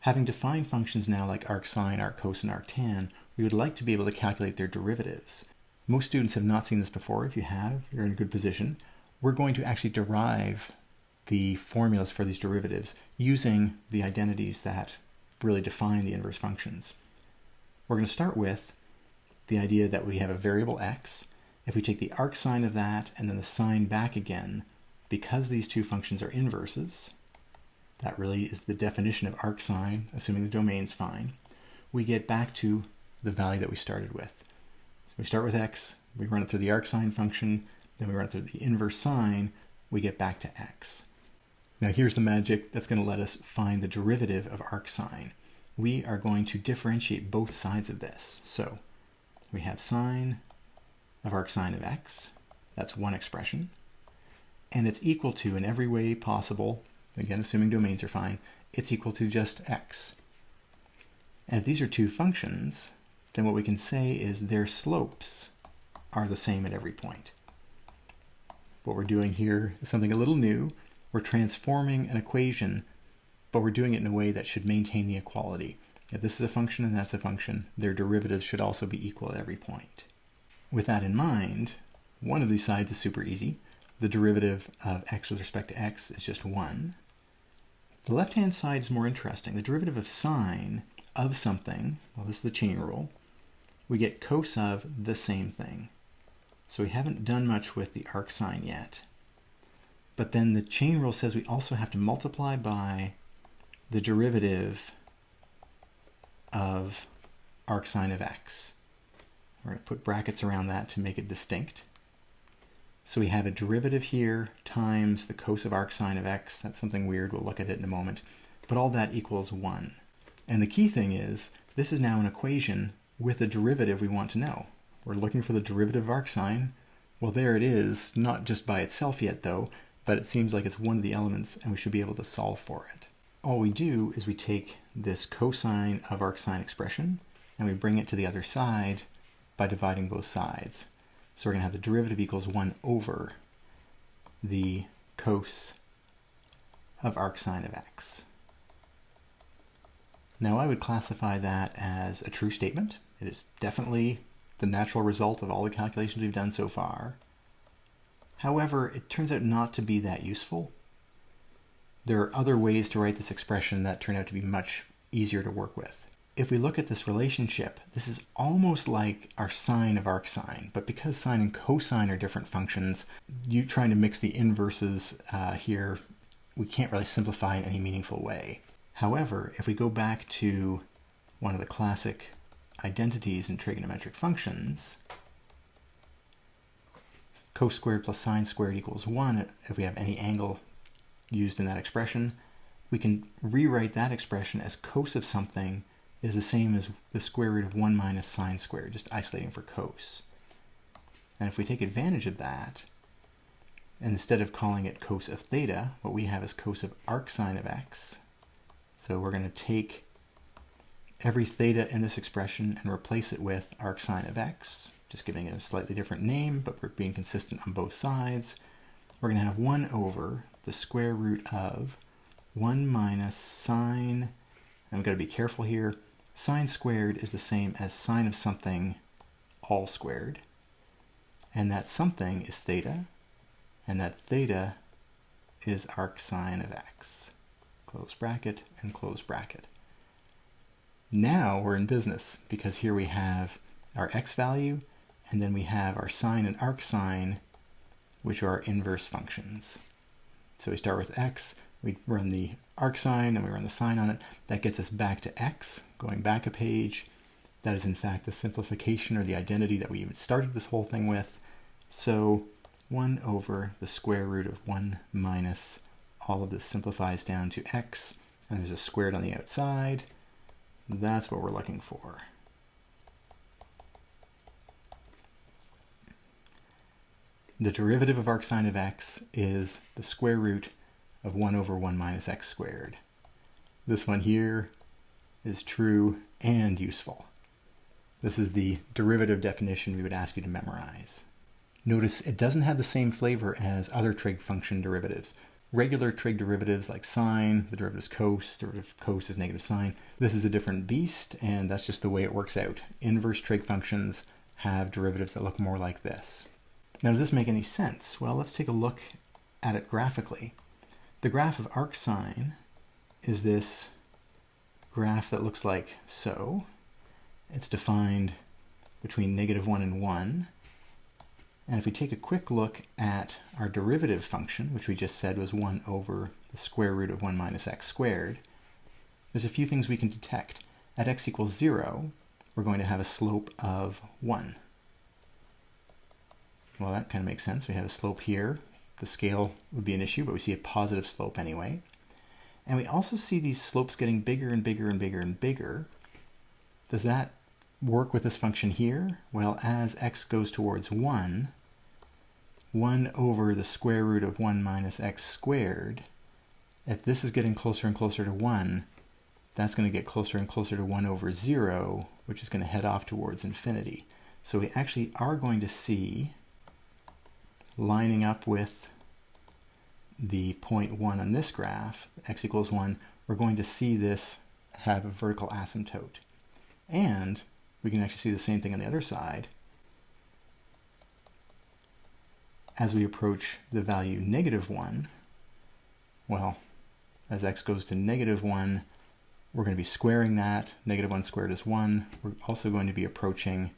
Having defined functions now like arcsin, arccos, arctan, we would like to be able to calculate their derivatives. Most students have not seen this before. If you have, you're in a good position. We're going to actually derive the formulas for these derivatives using the identities that really define the inverse functions. We're going to start with the idea that we have a variable x. If we take the arcsin of that and then the sine back again, because these two functions are inverses, that really is the definition of arcsin, assuming the domain's fine, we get back to the value that we started with. So we start with x, we run it through the arcsin function, then we run it through the inverse sine, we get back to x. Now here's the magic that's going to let us find the derivative of arcsin. We are going to differentiate both sides of this. So we have sine of arcsin of x, that's one expression, and it's equal to, in every way possible, again assuming domains are fine, it's equal to just x. And if these are two functions, then what we can say is their slopes are the same at every point. What we're doing here is something a little new. We're transforming an equation, but we're doing it in a way that should maintain the equality. If this is a function and that's a function, their derivatives should also be equal at every point. With that in mind, one of these sides is super easy. The derivative of x with respect to x is just 1. The left-hand side is more interesting. The derivative of sine of something, well, this is the chain rule, we get cos of the same thing. So we haven't done much with the arcsin yet. But then the chain rule says we also have to multiply by the derivative of arcsin of x. We're going to put brackets around that to make it distinct. So we have a derivative here times the cos of arcsin of x. That's something weird. We'll look at it in a moment. But all that equals 1. And the key thing is, this is now an equation with a derivative we want to know. We're looking for the derivative of arcsin. Well, there it is, not just by itself yet though, but it seems like it's one of the elements and we should be able to solve for it. All we do is we take this cosine of arcsin expression and we bring it to the other side by dividing both sides. So we're going to have the derivative equals 1 over the cos of arcsin of x. Now I would classify that as a true statement. It is definitely the natural result of all the calculations we've done so far. However, it turns out not to be that useful. There are other ways to write this expression that turn out to be much easier to work with. If we look at this relationship, this is almost like our sine of arcsin, but because sine and cosine are different functions, you trying to mix the inverses here, we can't really simplify in any meaningful way. However, if we go back to one of the classic identities in trigonometric functions, cos squared plus sine squared equals 1. If we have any angle used in that expression, we can rewrite that expression as cos of something is the same as the square root of 1 minus sine squared, just isolating for cos. And if we take advantage of that, and instead of calling it cos of theta, what we have is cos of arcsine of x. So we're going to take every theta in this expression and replace it with arcsine of x, just giving it a slightly different name, but we're being consistent on both sides. We're going to have 1 over the square root of 1 minus sine, and we've got to be careful here, sine squared is the same as sine of something all squared, and that something is theta, and that theta is arcsine of x. Close bracket and close bracket. Now we're in business, because here we have our x value, and then we have our sine and arcsine, which are our inverse functions. So we start with x, we run the arcsine, and we run the sine on it. That gets us back to x, going back a page. That is in fact the simplification or the identity that we even started this whole thing with. So 1 over the square root of 1 minus, all of this simplifies down to x, and there's a squared on the outside. That's what we're looking for. The derivative of arcsine of x is the square root of 1 over 1 minus x squared. This one here is true and useful. This is the derivative definition we would ask you to memorize. Notice it doesn't have the same flavor as other trig function derivatives. Regular trig derivatives like sine, the derivative is cos, the derivative of cos is negative sine. This is a different beast, and that's just the way it works out. Inverse trig functions have derivatives that look more like this. Now, does this make any sense? Well, let's take a look at it graphically. The graph of arcsine is this graph that looks like so. It's defined between -1 and 1. And if we take a quick look at our derivative function, which we just said was 1 over the square root of 1 minus x squared, there's a few things we can detect. At x equals 0, we're going to have a slope of 1. Well, that kind of makes sense. We have a slope here. The scale would be an issue, but we see a positive slope anyway. And we also see these slopes getting bigger and bigger and bigger and bigger. Does that work with this function here? Well, as x goes towards 1 over the square root of 1 minus x squared, if this is getting closer and closer to 1, that's going to get closer and closer to 1 over 0, which is going to head off towards infinity. So we actually are going to see, lining up with the point 1 on this graph, x equals 1, we're going to see this have a vertical asymptote. And we can actually see the same thing on the other side. As we approach the value -1, well, as x goes to -1, we're going to be squaring that. -1 squared is 1. We're also going to be approaching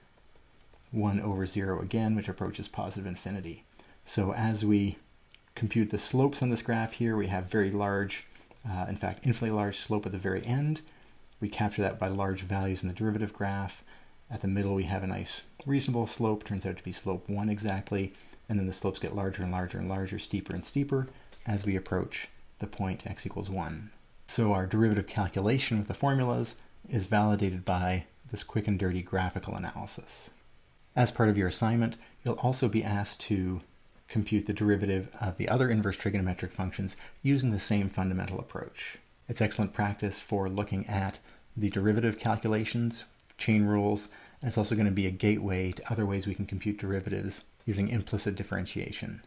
1 over 0 again, which approaches positive infinity. So as we compute the slopes on this graph here, we have very large, in fact, infinitely large slope at the very end. We capture that by large values in the derivative graph. At the middle, we have a nice reasonable slope, turns out to be slope 1 exactly, and then the slopes get larger and larger and larger, steeper and steeper, as we approach the point x equals 1. So our derivative calculation with the formulas is validated by this quick and dirty graphical analysis. As part of your assignment, you'll also be asked to compute the derivative of the other inverse trigonometric functions using the same fundamental approach. It's excellent practice for looking at the derivative calculations, chain rules, and it's also going to be a gateway to other ways we can compute derivatives using implicit differentiation.